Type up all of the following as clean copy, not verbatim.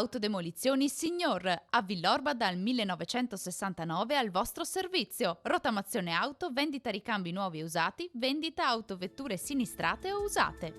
Autodemolizioni Signor, a Villorba dal 1969 al vostro servizio. Rottamazione auto, vendita ricambi nuovi e usati, vendita autovetture sinistrate o usate.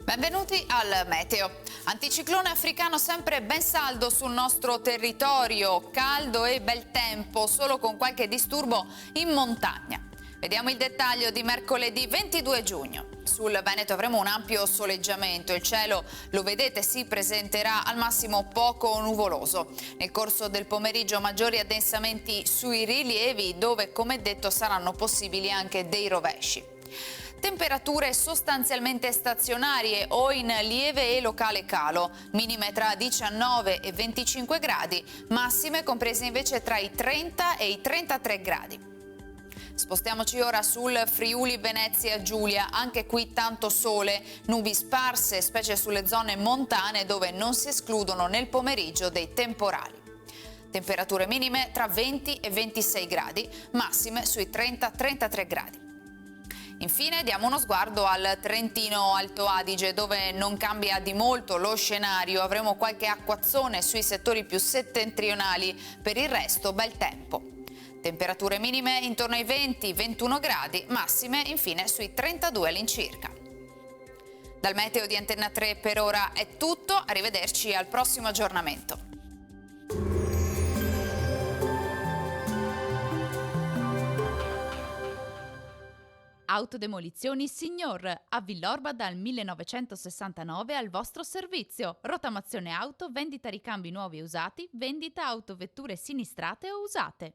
Benvenuti al Meteo. Anticiclone africano sempre ben saldo sul nostro territorio, caldo e bel tempo, solo con qualche disturbo in montagna. Vediamo il dettaglio di mercoledì 22 giugno. Sul Veneto avremo un ampio soleggiamento, il cielo, lo vedete, si presenterà al massimo poco nuvoloso. Nel corso del pomeriggio maggiori addensamenti sui rilievi dove, come detto, saranno possibili anche dei rovesci. Temperature sostanzialmente stazionarie o in lieve e locale calo, minime tra 19 e 25 gradi, massime comprese invece tra i 30 e i 33 gradi. Spostiamoci ora sul Friuli Venezia Giulia, anche qui tanto sole, nubi sparse, specie sulle zone montane dove non si escludono nel pomeriggio dei temporali. Temperature minime tra 20 e 26 gradi, massime sui 30-33 gradi. Infine diamo uno sguardo al Trentino Alto Adige, dove non cambia di molto lo scenario, avremo qualche acquazzone sui settori più settentrionali, per il resto bel tempo. Temperature minime intorno ai 20-21 gradi, massime infine sui 32 all'incirca. Dal meteo di Antenna 3 per ora è tutto, arrivederci al prossimo aggiornamento. Autodemolizioni Signor, a Villorba dal 1969 al vostro servizio. Rottamazione auto, vendita ricambi nuovi e usati, vendita autovetture sinistrate o usate.